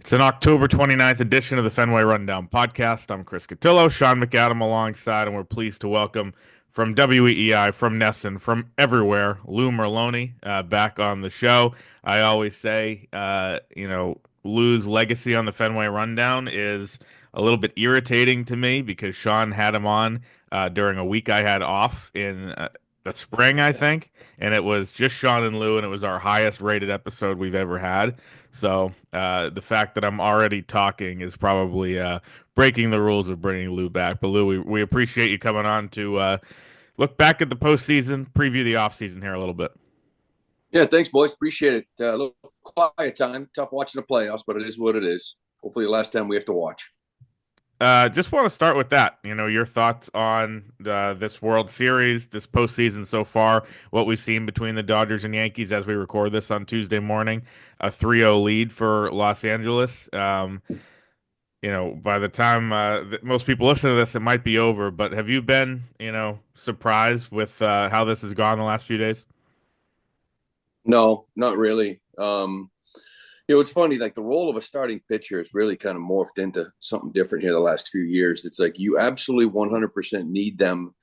It's an October 29th edition of the Fenway Rundown podcast. I'm Chris Cotillo, Sean McAdam alongside, and we're pleased to welcome from WEEI, from NESN, from everywhere, Lou Merloni back on the show. I always say, Lou's legacy on the Fenway Rundown is a little bit irritating to me because Sean had him on during a week I had off in the spring, I think, and it was just Sean and Lou, and it was our highest rated episode we've ever had. So the fact that I'm already talking is probably breaking the rules of bringing Lou back. But Lou, we appreciate you coming on to look back at the postseason, preview the offseason here a little bit. Yeah, thanks, boys. Appreciate it. A little quiet time. Tough watching the playoffs, but it is what it is. Hopefully, the last time we have to watch. Just want to start with that. You know, your thoughts on this World Series, this postseason so far, what we've seen between the Dodgers and Yankees as we record this on Tuesday morning, a 3-0 lead for Los Angeles. By the time most people listen to this, it might be over. But have you been, surprised with how this has gone the last few days? No, not really. It's funny. Like the role of a starting pitcher has really kind of morphed into something different here the last few years. It's like you absolutely 100% need them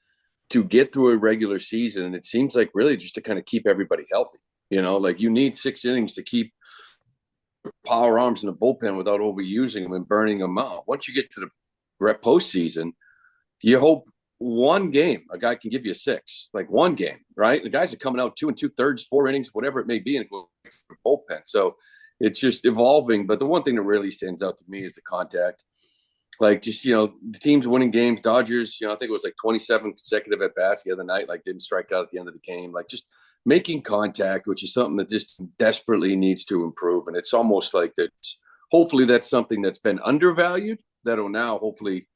to get through a regular season, and it seems like really just to kind of keep everybody healthy. Like you need 6 innings to keep power arms in the bullpen without overusing them and burning them out. Once you get to the postseason, you hope one game a guy can give you a six, like one game, right? The guys are coming out 2 2/3, 4 innings, whatever it may be, and it goes to the bullpen. So it's just evolving. But the one thing that really stands out to me is the contact. Like just the teams winning games. Dodgers, I think it was like 27 consecutive at bats the other night. Like didn't strike out at the end of the game. Like just making contact, which is something that just desperately needs to improve. And it's almost like that's hopefully that's something that's been undervalued. That'll now hopefully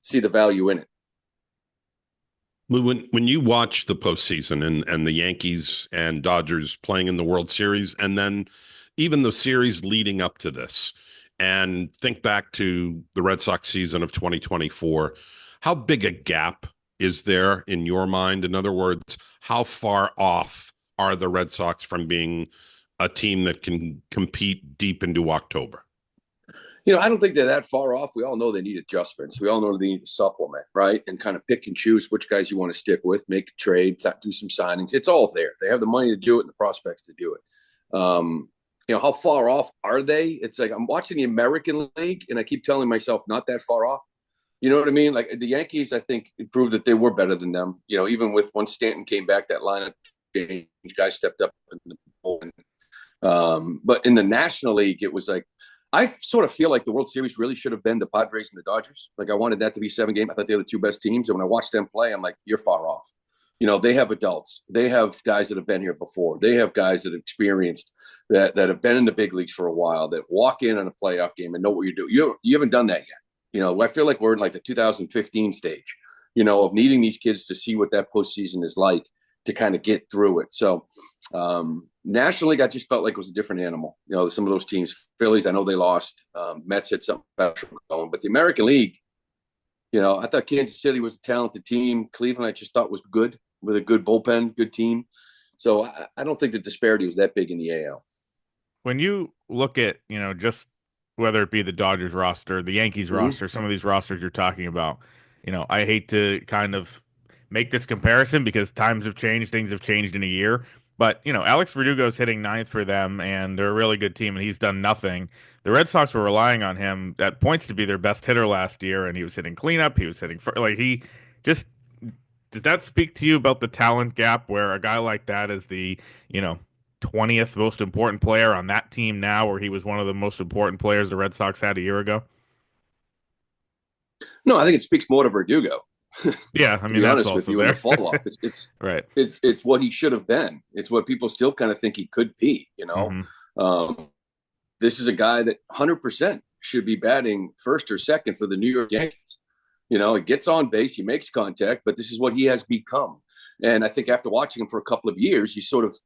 see the value in it. When you watch the postseason and the Yankees and Dodgers playing in the World Series, and then even the series leading up to this, and think back to the Red Sox season of 2024, how big a gap is there in your mind? In other words, how far off are the Red Sox from being a team that can compete deep into October? I don't think they're that far off. We all know they need adjustments. We all know they need to supplement, right? And kind of pick and choose which guys you want to stick with, make a trade, do some signings. It's all there. They have the money to do it and the prospects to do it. How far off are they? It's like I'm watching the American League and I keep telling myself not that far off. You know what I mean? Like the Yankees, I think proved that they were better than them. Even with once Stanton came back, that lineup change, guys stepped up in the bullpen. But in the National League, it was like I sort of feel like the World Series really should have been the Padres and the Dodgers. Like I wanted that to be 7 games. I thought they were the two best teams. And when I watched them play, I'm like, you're far off. They have adults. They have guys that have been here before. They have guys that have experienced that have been in the big leagues for a while, that walk in on a playoff game and know what you're doing. You haven't done that yet. I feel like we're in like the 2015 stage, of needing these kids to see what that postseason is like to kind of get through it. So National League, I just felt like it was a different animal. Some of those teams, Phillies, I know they lost. Mets had something special going, but the American League, I thought Kansas City was a talented team. Cleveland, I just thought was good with a good bullpen, good team. So I don't think the disparity was that big in the AL. When you look at, just whether it be the Dodgers roster, the Yankees roster, some of these rosters you're talking about, I hate to kind of make this comparison because times have changed, things have changed in a year. But, Alex Verdugo's hitting ninth for them, and they're a really good team, and he's done nothing. The Red Sox were relying on him at points to be their best hitter last year, and he was hitting cleanup. He was hitting, he just, does that speak to you about the talent gap where a guy like that is the, 20th most important player on that team now, where he was one of the most important players the Red Sox had a year ago? No, I think it speaks more to Verdugo. Yeah, I To mean, be that's honest with also you, in the there. fall off, it's Right. it's what he should have been. It's what people still kind of think he could be. Hmm. Um, this is a guy that 100% should be batting first or second for the New York Yankees. He gets on base, he makes contact, but this is what he has become. And I think after watching him for a couple of years, you sort of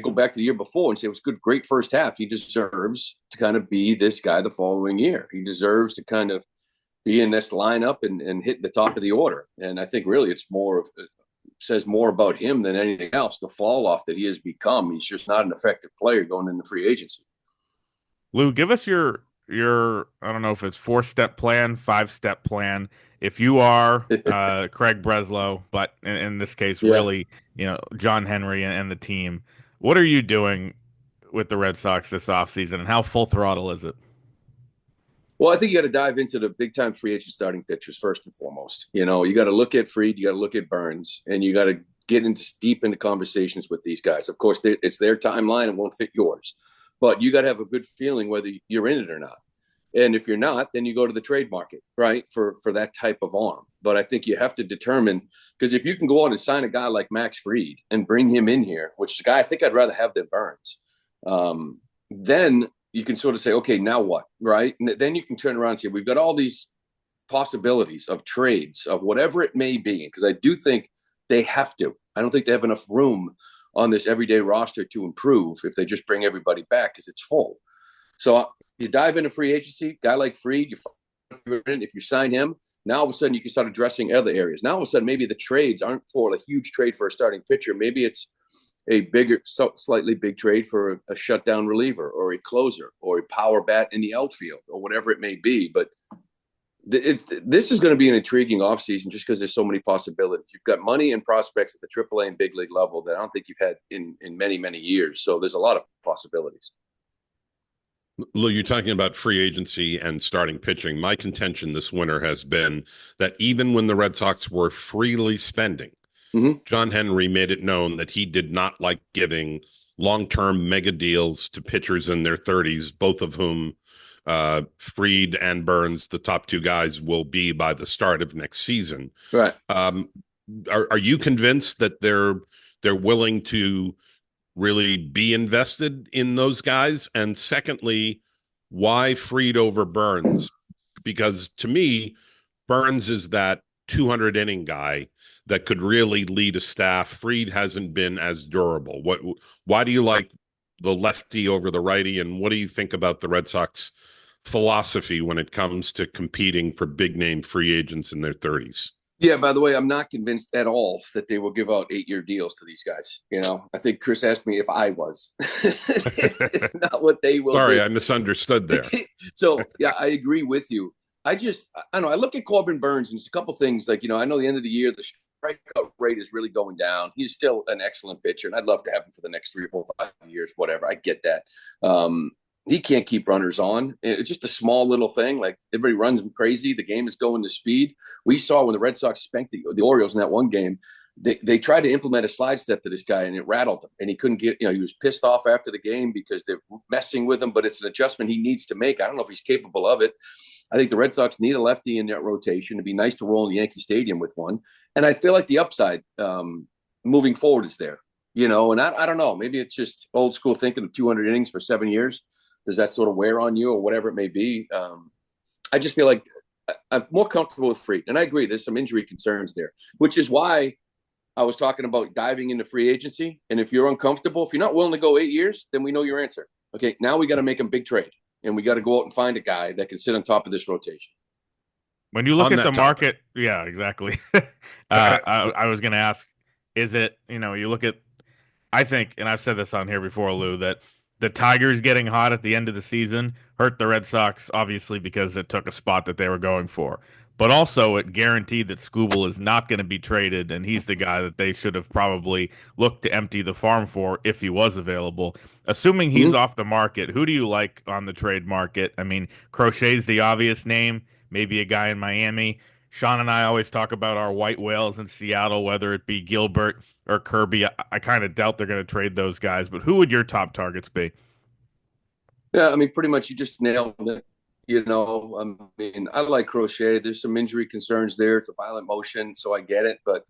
go back to the year before and say it was good, great first half. He deserves to kind of be this guy the following year. He deserves to kind of be in this lineup and hit the top of the order. And I think really it's more of says more about him than anything else. The fall off that he has become. He's just not an effective player going into free agency. Lou, give us your I don't know if it's 4-step plan, 5-step plan. If you are Craig Breslow, but in this case, Yeah. really, John Henry and the team, what are you doing with the Red Sox this offseason, and how full throttle is it? Well, I think you got to dive into the big time free agent starting pitchers first and foremost. You got to look at Fried, you got to look at Burns, and you got to get deep into conversations with these guys. Of course, it's their timeline and won't fit yours, but you got to have a good feeling whether you're in it or not. And if you're not, then you go to the trade market, right, for that type of arm. But I think you have to determine, because if you can go out and sign a guy like Max Fried and bring him in here, which is a guy I think I'd rather have than Burns, then you can sort of say, okay, now what, right? And then you can turn around and say, we've got all these possibilities of trades, of whatever it may be, because I do think they have to. I don't think they have enough room on this everyday roster to improve if they just bring everybody back, because it's full. So you dive into free agency, guy like Fried, if you sign him, now all of a sudden you can start addressing other areas. Now all of a sudden maybe the trades aren't for a huge trade for a starting pitcher. Maybe it's a bigger, slightly big trade for a shutdown reliever or a closer or a power bat in the outfield or whatever it may be. But this is going to be an intriguing offseason just because there's so many possibilities. You've got money and prospects at the AAA and big league level that I don't think you've had in many, many years. So there's a lot of possibilities. Lou, you're talking about free agency and starting pitching. My contention this winter has been that even when the Red Sox were freely spending, John Henry made it known that he did not like giving long-term mega deals to pitchers in their 30s, both of whom, Fried and Burns, the top two guys, will be by the start of next season. Right. Are you convinced that they're willing to really be invested in those guys? And secondly, why Fried over Burns? Because to me, Burns is that 200 inning guy that could really lead a staff. Fried hasn't been as durable. Why do you like the lefty over the righty? And what do you think about the Red Sox philosophy when it comes to competing for big name free agents in their 30s? Yeah, by the way, I'm not convinced at all that they will give out 8-year deals to these guys. I think Chris asked me if I was. Not what they will Sorry, do. I misunderstood there. So, yeah, I agree with you. I don't know. I look at Corbin Burns and it's a couple things like, I know the end of the year, the strikeout rate is really going down. He's still an excellent pitcher, and I'd love to have him for the next 3 or 4, 5 years, whatever. I get that. He can't keep runners on. It's just a small little thing. Like everybody runs him crazy. The game is going to speed. We saw when the Red Sox spanked the Orioles in that one game, they tried to implement a slide step to this guy and it rattled him. And he couldn't get, he was pissed off after the game because they're messing with him, but it's an adjustment he needs to make. I don't know if he's capable of it. I think the Red Sox need a lefty in that rotation. It'd be nice to roll in Yankee Stadium with one. And I feel like the upside moving forward is there, and I don't know. Maybe it's just old school thinking of 200 innings for 7 years. Does that sort of wear on you or whatever it may be? I just feel like I'm more comfortable with Fried. And I agree, there's some injury concerns there, which is why I was talking about diving into free agency. And if you're uncomfortable, if you're not willing to go 8 years, then we know your answer. Okay, now we got to make a big trade. And we got to go out and find a guy that can sit on top of this rotation. When you look at the market, yeah, exactly. I was going to ask, is it, you look at, I think, and I've said this on here before, Lou, that the Tigers getting hot at the end of the season hurt the Red Sox, obviously, because it took a spot that they were going for. But also, it guaranteed that Skubal is not going to be traded, and he's the guy that they should have probably looked to empty the farm for if he was available. Assuming he's off the market, who do you like on the trade market? I mean, Crochet's the obvious name, maybe a guy in Miami. Sean and I always talk about our white whales in Seattle, whether it be Gilbert or Kirby. I kind of doubt they're going to trade those guys, but who would your top targets be? Yeah, I mean, pretty much you just nailed it. I like Crochet. There's some injury concerns there. It's a violent motion, so I get it. But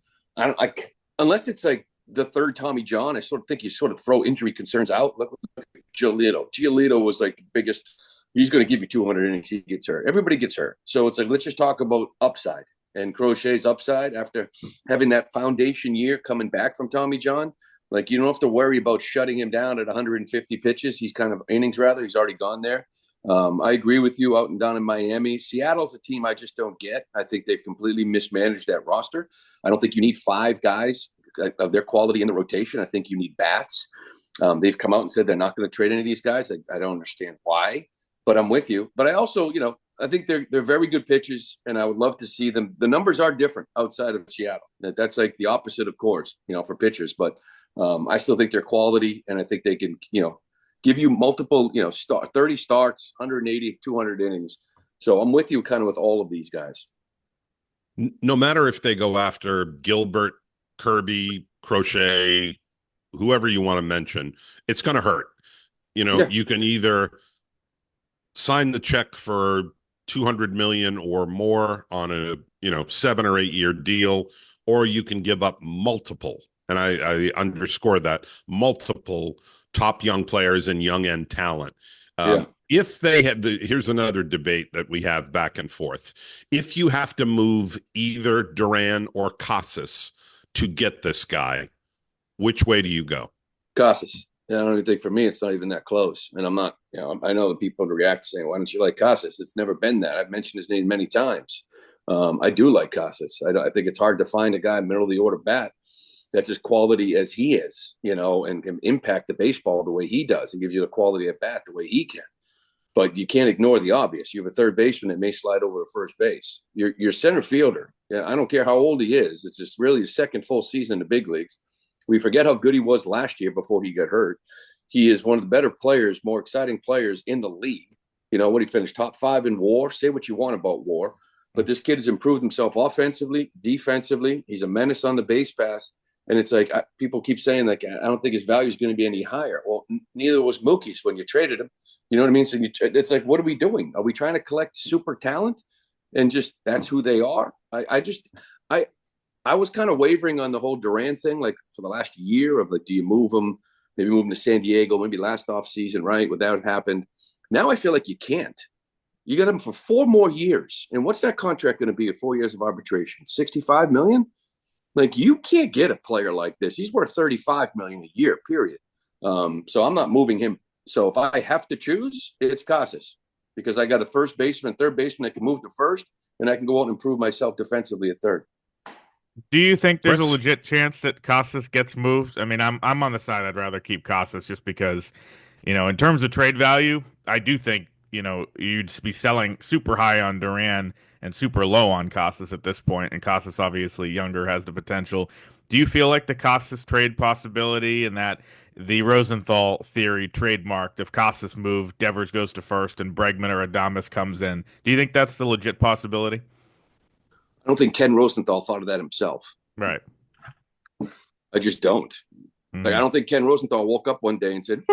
unless it's like the third Tommy John, I sort of think you sort of throw injury concerns out. Look at Giolito. Giolito was like the biggest. He's going to give you 200 innings. He gets hurt. Everybody gets hurt. So it's like, let's just talk about upside. And Crochet's upside after having that foundation year coming back from Tommy John. Like, you don't have to worry about shutting him down at 150 pitches. He's kind of innings, rather. He's already gone there. I agree with you out and down in Miami. Seattle's a team I just don't get. I think they've completely mismanaged that roster. I don't think you need 5 guys of their quality in the rotation. I think you need bats. They've come out and said they're not going to trade any of these guys. I don't understand why. But I'm with you. But I also, I think they're very good pitchers, and I would love to see them. The numbers are different outside of Seattle. That's like the opposite, of course, for pitchers. But I still think they're quality, and I think they can, give you multiple, 30 starts, 180, 200 innings. So I'm with you kind of with all of these guys. No matter if they go after Gilbert, Kirby, Crochet, whoever you want to mention, it's going to hurt. You can either sign the check for 200 million or more on a 7 or 8 year deal, or you can give up multiple, and I underscore that, multiple top young players and young end talent. If they had here's another debate that we have back and forth. If you have to move either Duran or Casas to get this guy, which way do you go? Casas. I don't even think, for me, it's not even that close. And I'm not, I know that people react saying, why don't you like Casas? It's never been that. I've mentioned his name many times. I do like Casas. I think it's hard to find a guy middle of the order bat that's as quality as he is, and can impact the baseball the way he does and gives you the quality at bat the way he can. But you can't ignore the obvious. You have a third baseman that may slide over to first base. Your center fielder, I don't care how old he is. It's just really his second full season in the big leagues. We forget how good he was last year before he got hurt. He is one of the better players, more exciting players in the league. What he finished top 5 in WAR. Say what you want about WAR, but this kid has improved himself offensively, defensively. He's a menace on the base pass. And it's like, people keep saying, like, I don't think his value is going to be any higher. Well, neither was Mookie's when you traded him. You know what I mean? So it's like, what are we doing? Are we trying to collect super talent? And just, that's who they are. I was kind of wavering on the whole Duran thing, like for the last year of like, do you move him? Maybe move him to San Diego, maybe last offseason, right? Without it happened. Now I feel like you can't. You got him for 4 more years. And what's that contract going to be at 4 years of arbitration? 65 million? Like, you can't get a player like this. He's worth 35 million a year, period. So I'm not moving him. So if I have to choose, it's Casas, because I got a first baseman, third baseman that can move to first, and I can go out and improve myself defensively at third. Do you think there's a legit chance that Casas gets moved? I mean, I'm on the side I'd rather keep Casas just because, in terms of trade value, I do think, you'd be selling super high on Duran and super low on Casas at this point, and Casas obviously younger, has the potential. Do you feel like the Casas trade possibility and that the Rosenthal theory trademarked, if Casas moved, Devers goes to first and Bregman or Adames comes in, do you think that's the legit possibility? I don't think Ken Rosenthal thought of that himself. Right. I just don't. Mm-hmm. Like, I don't think Ken Rosenthal woke up one day and said,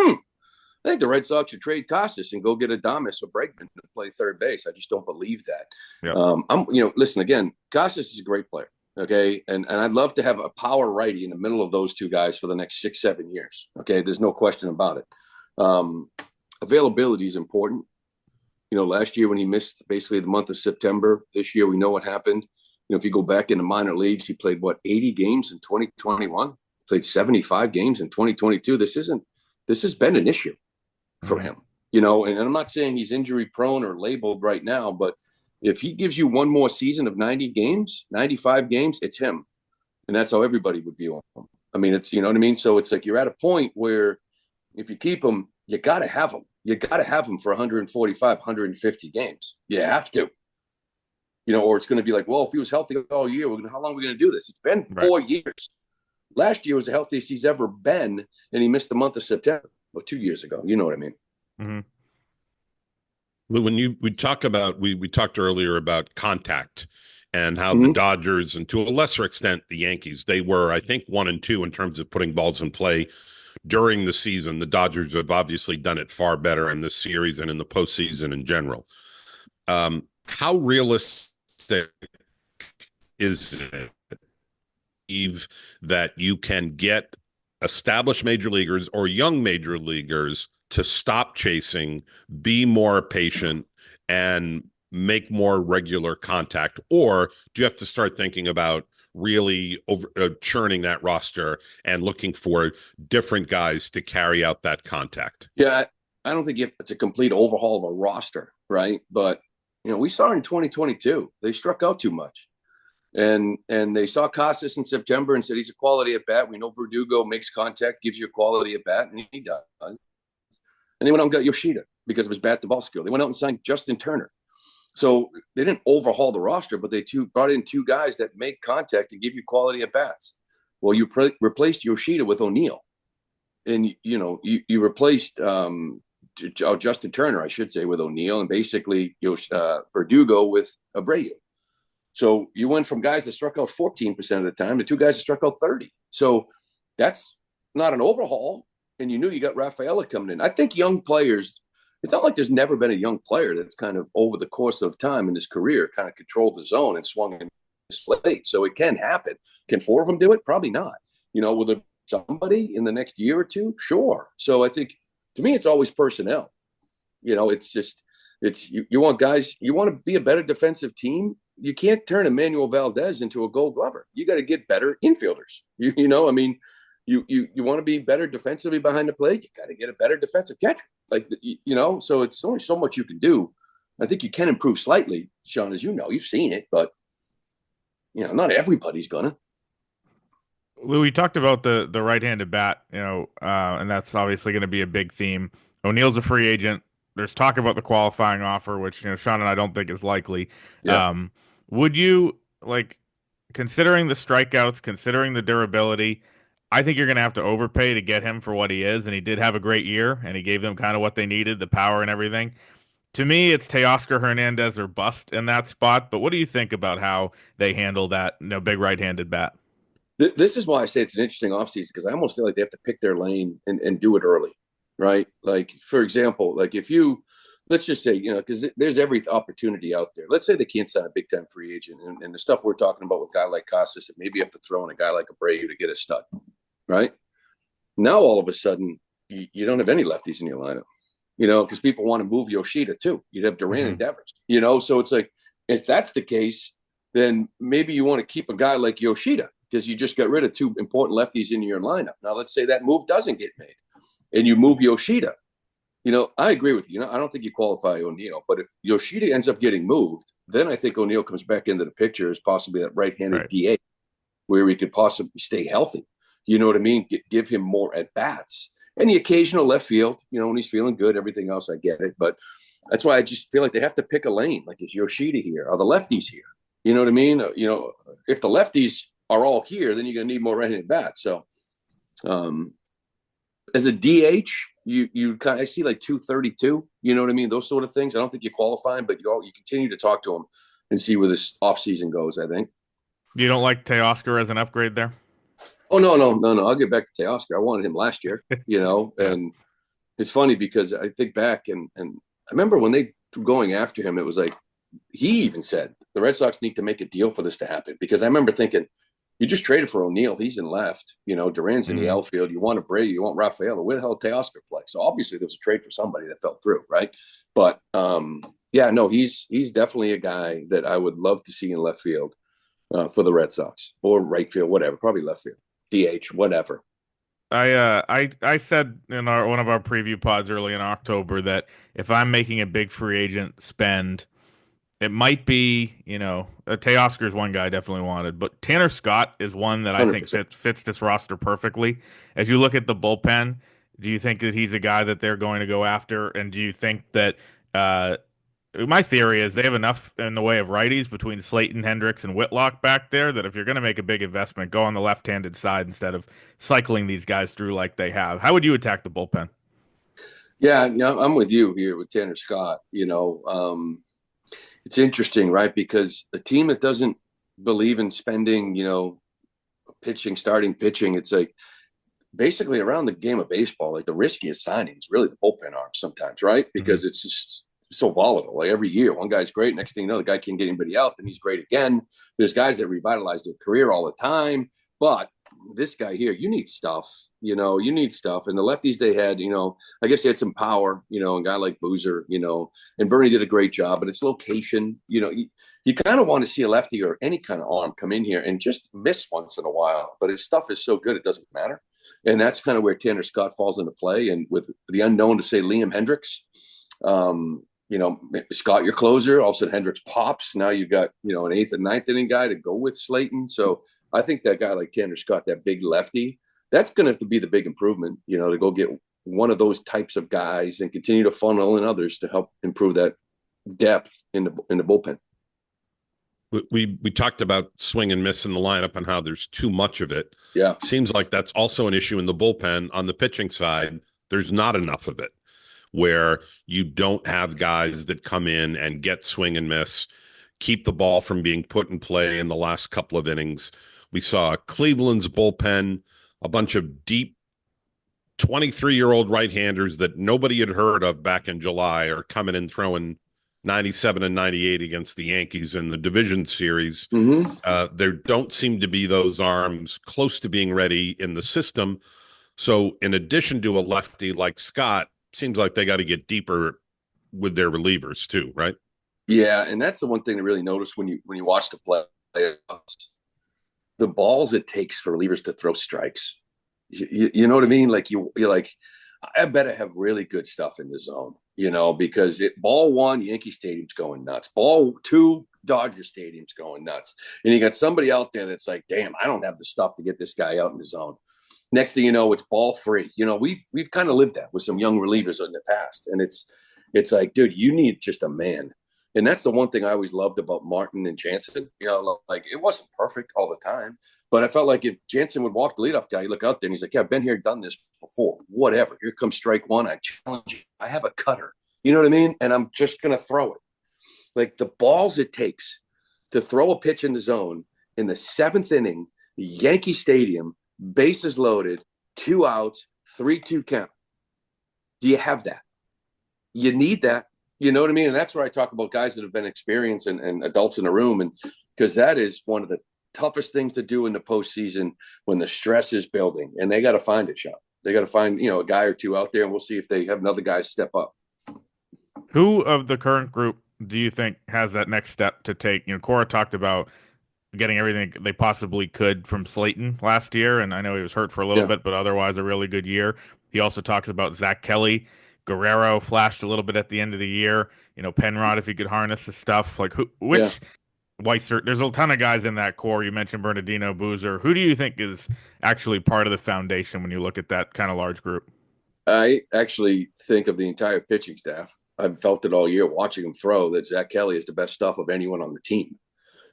I think the Red Sox should trade Casas and go get Adames or Bregman to play third base. I just don't believe that. Yep. Listen, again, Casas is a great player. Okay. And I'd love to have a power righty in the middle of those two guys for the next 6-7 years. Okay. There's no question about it. Availability is important. Last year when he missed basically the month of September, this year we know what happened. If you go back in the minor leagues, he played 80 games in 2021, played 75 games in 2022. This has been an issue for him, and I'm not saying he's injury prone or labeled right now, but if he gives you one more season of 90 games, 95 games, it's him. And that's how everybody would view him. I mean, it's, you know what I mean? So it's like, you're at a point where if you keep him, you got to have him. You got to have him for 145, 150 games. You have to. Or it's going to be like, well, if he was healthy all year, how long are we going to do this? It's been 4 years. Last year was the healthiest he's ever been, and he missed the month of September. Well, 2 years ago. You know what I mean? Mm-hmm. When we talk about, we talked earlier about contact and how the Dodgers, and to a lesser extent the Yankees, they were, I think, 1 and 2 in terms of putting balls in play during the season. The Dodgers have obviously done it far better in this series and in the postseason in general. How realistic is it, Eve, that you can get established major leaguers or young major leaguers to stop chasing, be more patient, and make more regular contact? Or do you have to start thinking about really churning that roster and looking for different guys to carry out that contact? Yeah, I don't think it's a complete overhaul of a roster, right? But we saw in 2022 they struck out too much, and they saw Casas in September and said he's a quality at bat. We know Verdugo makes contact, gives you a quality at bat, and he does. And they went out and got Yoshida. because of his bat to ball skill. They went out and signed Justin Turner. So they didn't overhaul the roster, but they brought in two guys that make contact and give you quality at bats. Well, you replaced Yoshida with O'Neill, and you replaced Justin Turner, I should say, with O'Neill, and basically Verdugo with Abreu. So you went from guys that struck out 14% of the time to two guys that struck out 30. So that's not an overhaul, and you knew you got Rafaela coming in. I think young players. It's not like there's never been a young player that's kind of over the course of time in his career kind of controlled the zone and swung in slate. So it can happen. Can four of them do it? Probably not. Will there be somebody in the next year or two? Sure. So I think, to me, it's always personnel. It's just, you want guys, you want to be a better defensive team. You can't turn Emmanuel Valdez into a Gold Glover. You got to get better infielders. You want to be better defensively behind the plate. You got to get a better defensive catcher. So it's only so much you can do. I think you can improve slightly, Sean, as you know, you've seen it, but not everybody's gonna. Lou, you talked about the right-handed bat, and that's obviously going to be a big theme. O'Neill's a free agent. There's talk about the qualifying offer, which Sean and I don't think is likely. Yeah. Would you considering the strikeouts, considering the durability? I think you're going to have to overpay to get him for what he is, and he did have a great year, and he gave them kind of what they needed, the power and everything. To me, it's Teoscar Hernandez or bust in that spot, but what do you think about how they handle that big right-handed bat? This is why I say it's an interesting offseason, because I almost feel like they have to pick their lane and do it early, right? Like, for example, if let's just say, because there's every opportunity out there. Let's say they can't sign a big-time free agent, and the stuff we're talking about with a guy like Casas, and maybe you have to throw in a guy like Abreu to get a stud. Right now, all of a sudden, you don't have any lefties in your lineup, because people want to move Yoshida too. You'd have Duran and Devers, so it's like, if that's the case, then maybe you want to keep a guy like Yoshida because you just got rid of two important lefties in your lineup. Now, let's say that move doesn't get made and you move Yoshida. I agree with you. I don't think you qualify O'Neill, but if Yoshida ends up getting moved, then I think O'Neill comes back into the picture as possibly that right-handed DH where he could possibly stay healthy. You know what I mean? Give him more at bats and the occasional left field, when he's feeling good, everything else, I get it. But that's why I just feel like they have to pick a lane. Like, is Yoshida here? Are the lefties here? You know what I mean? If the lefties are all here, then you're going to need more right-handed bats. So as a DH, you kind of, I see like 232, you know what I mean? Those sort of things. I don't think you qualify him, but you continue to talk to him and see where this offseason goes, I think. You don't like Teoscar as an upgrade there? Oh, no. I'll get back to Teoscar. I wanted him last year, and it's funny because I think back and I remember when they were going after him, it was like, he even said the Red Sox need to make a deal for this to happen, because I remember thinking, you just traded for O'Neill. He's in left, Duran's in the outfield. You want Abreu, you want Rafaela. Where the hell did Teoscar play? So obviously there was a trade for somebody that fell through, right? But he's definitely a guy that I would love to see in left field for the Red Sox, or right field, whatever, probably left field. DH, whatever. I said in one of our preview pods early in October that if I'm making a big free agent spend, it might be, Teoscar is one guy I definitely wanted, but Tanner Scott is one that I 100%. think fits this roster perfectly. As you look at the bullpen, do you think that he's a guy that they're going to go after? And do you think that my theory is they have enough in the way of righties between Slayton, Hendricks, and Whitlock back there that if you're going to make a big investment, go on the left-handed side instead of cycling these guys through like they have. How would you attack the bullpen? Yeah, I'm with you here with Tanner Scott. It's interesting, right? Because a team that doesn't believe in spending, starting pitching, it's like basically around the game of baseball, like the riskiest signing is really the bullpen arm sometimes, right? Because it's just so volatile. Like every year, one guy's great. Next thing you know, the guy can't get anybody out, then he's great again. There's guys that revitalize their career all the time. But this guy here, you need stuff. And the lefties they had, I guess they had some power, a guy like Boozer, and Bernie did a great job, but it's location. You kind of want to see a lefty or any kind of arm come in here and just miss once in a while. But his stuff is so good, it doesn't matter. And that's kind of where Tanner Scott falls into play. And with the unknown to say Liam Hendricks, Scott, your closer, all of a sudden Hendricks pops. Now you've got, an eighth and ninth inning guy to go with Slayton. So I think that guy like Tanner Scott, that big lefty, that's going to have to be the big improvement, to go get one of those types of guys and continue to funnel in others to help improve that depth in the bullpen. We talked about swing and miss in the lineup and how there's too much of it. Yeah. Seems like that's also an issue in the bullpen. On the pitching side, there's not enough of it, where you don't have guys that come in and get swing and miss, keep the ball from being put in play in the last couple of innings. We saw Cleveland's bullpen, a bunch of deep 23-year-old right-handers that nobody had heard of back in July are coming in throwing 97 and 98 against the Yankees in the division series. There don't seem to be those arms close to being ready in the system. So in addition to a lefty like Scott, seems like they got to get deeper with their relievers too, right? Yeah, and that's the one thing to really notice when you watch the playoffs. The balls it takes for relievers to throw strikes. You know what I mean? Like you're like, I better have really good stuff in the zone, because ball one, Yankee Stadium's going nuts. Ball two, Dodger Stadium's going nuts. And you got somebody out there that's like, damn, I don't have the stuff to get this guy out in the zone. Next thing you know, it's ball three. We've kind of lived that with some young relievers in the past. And it's like, dude, you need just a man. And that's the one thing I always loved about Martin and Jansen. Like it wasn't perfect all the time, but I felt like if Jansen would walk the leadoff guy, you look out there and he's like, yeah, I've been here, done this before. Whatever. Here comes strike one. I challenge you. I have a cutter. You know what I mean? And I'm just going to throw it. Like the balls it takes to throw a pitch in the zone in the seventh inning, Yankee Stadium, bases loaded, 2 outs, 3-2 count. Do you have that? You need that. You know what I mean? And that's where I talk about guys that have been experienced and adults in the room. And because that is one of the toughest things to do in the postseason when the stress is building. And they got to find it, Sean. They got to find, a guy or two out there, and we'll see if they have another guy step up. Who of the current group do you think has that next step to take? Cora talked about getting everything they possibly could from Slayton last year, and I know he was hurt for a little bit, but otherwise a really good year. He also talks about Zach Kelly. Guerrero flashed a little bit at the end of the year. Penrod, if he could harness his stuff. Like Weissert, there's a ton of guys in that core. You mentioned Bernardino, Boozer. Who do you think is actually part of the foundation when you look at that kind of large group? I actually think of the entire pitching staff. I've felt it all year watching him throw that Zach Kelly is the best stuff of anyone on the team.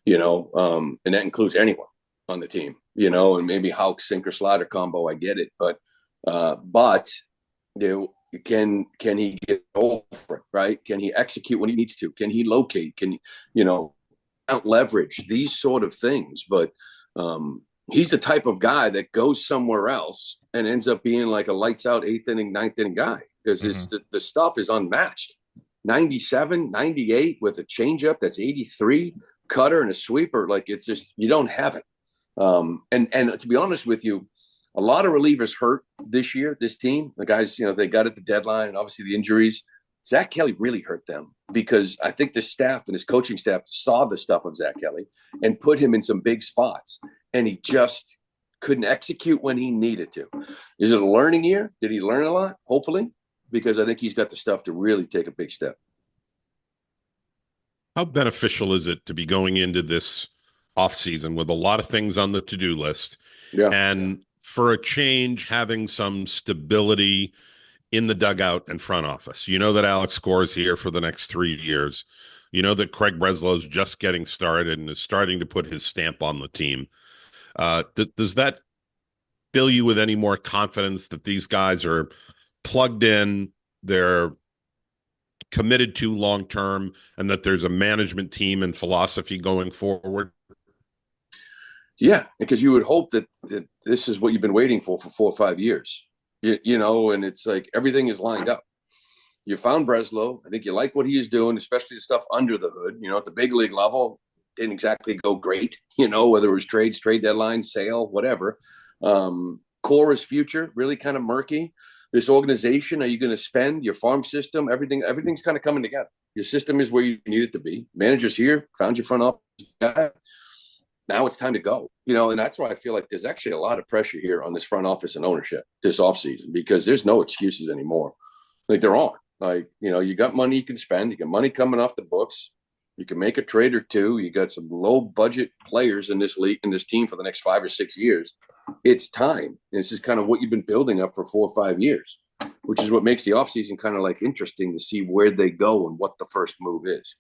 And that includes anyone on the team, and maybe Houck sinker slider combo. I get it, but can he get over it, right? Can he execute when he needs to? Can he locate? Can out leverage these sort of things? But he's the type of guy that goes somewhere else and ends up being like a lights out 8th inning, 9th inning guy because the stuff is unmatched. 97, 98 with a changeup that's 83, cutter and a sweeper. Like it's just, you don't have it. And to be honest with you, a lot of relievers hurt this year, this team. The guys, they got at the deadline and obviously the injuries. Zach Kelly really hurt them because I think the staff and his coaching staff saw the stuff of Zach Kelly and put him in some big spots. And he just couldn't execute when he needed to. Is it a learning year? Did he learn a lot? Hopefully, because I think he's got the stuff to really take a big step. How beneficial is it to be going into this offseason with a lot of things on the to-do list? Yeah. And for a change, having some stability in the dugout and front office. That Alex Cora is here for the next 3 years. That Craig Breslow's just getting started and is starting to put his stamp on the team. Does that fill you with any more confidence that these guys are plugged in, they're committed to long-term, and that there's a management team and philosophy going forward? Yeah, because you would hope that this is what you've been waiting for 4 or 5 years, and it's like everything is lined up. You found Breslow. I think you like what he is doing, especially the stuff under the hood. At the big league level, didn't exactly go great, whether it was trade deadline, sale, whatever. Cora's future, really kind of murky. This organization, are you going to spend your farm system? Everything's kind of coming together. Your system is where you need it to be. Manager's here, found your front office guy. Now it's time to go, and that's why I feel like there's actually a lot of pressure here on this front office and ownership this offseason because there's no excuses anymore. Like there aren't. Like, you got money you can spend. You got money coming off the books. You can make a trade or two. You got some low budget players in this league, in this team for the next 5 or 6 years. It's time. This is kind of what you've been building up for 4 or 5 years. which is what makes the offseason kind of like interesting to see where they go and what the first move is.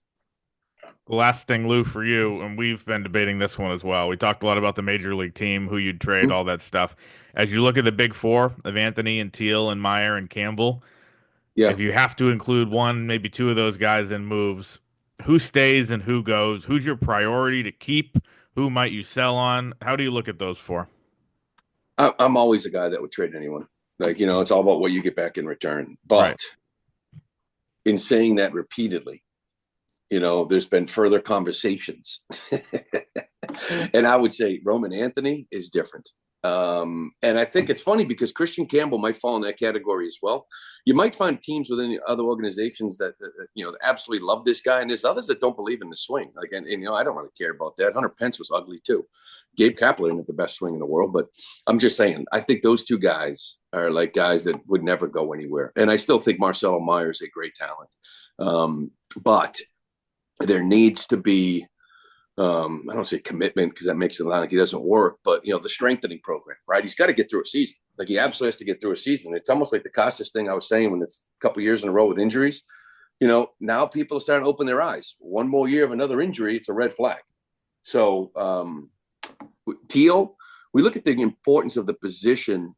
Last thing, Lou, for you, and we've been debating this one as well. We talked a lot about the major league team, who you'd trade, all that stuff. As you look at the big four of Anthony and Teal and Meyer and Campbell, Yeah. if you have to include one, maybe two of those guys in moves, who stays and who goes? Who's your priority to keep? Who might you sell on? How do you look at those four? I'm always a guy that would trade anyone. Like, it's all about what you get back in return. But in saying that repeatedly, there's been further conversations. And I would say Roman Anthony is different. And I think it's funny because Christian Campbell might fall in that category as well. You might find teams within other organizations that absolutely love this guy, and there's others that don't believe in the swing. Like, and I don't really care about that. Hunter Pence was ugly too. Gabe Kapler isn't the best swing in the world, but I'm just saying, I think those two guys are like guys that would never go anywhere. And I still think Marcelo Meyer is a great talent, but there needs to be. I don't say commitment because that makes it sound like he doesn't work, but the strengthening program, right? He's got to get through a season. Like, he absolutely has to get through a season. It's almost like the Casas thing I was saying when it's a couple of years in a row with injuries. Now people are starting to open their eyes. One more year of another injury, it's a red flag. So Teal, we look at the importance of the position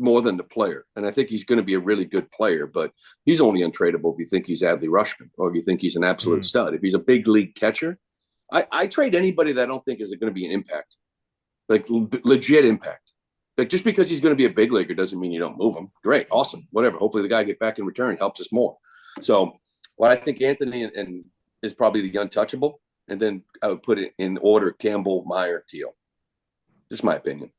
more than the player. And I think he's going to be a really good player, but he's only untradeable if you think he's Adley Rutschman or if you think he's an absolute stud. If he's a big league catcher, I trade anybody that I don't think is going to be an impact, like legit impact. Like, just because he's going to be a big leaguer doesn't mean you don't move him. Great, awesome, whatever. Hopefully the guy get back in return helps us more. So, I think Anthony and is probably the untouchable, and then I would put it in order: Campbell, Meyer, Teal. Just my opinion.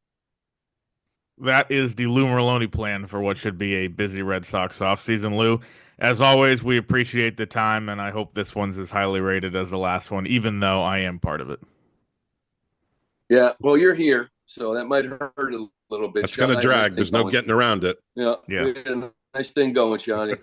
That is the Lou Merloni plan for what should be a busy Red Sox offseason. Lou, as always, we appreciate the time, and I hope this one's as highly rated as the last one, even though I am part of it. Yeah, well, you're here, so that might hurt a little bit. It's going to drag. There's no getting around it. Yeah. We had a nice thing going, Shawnee.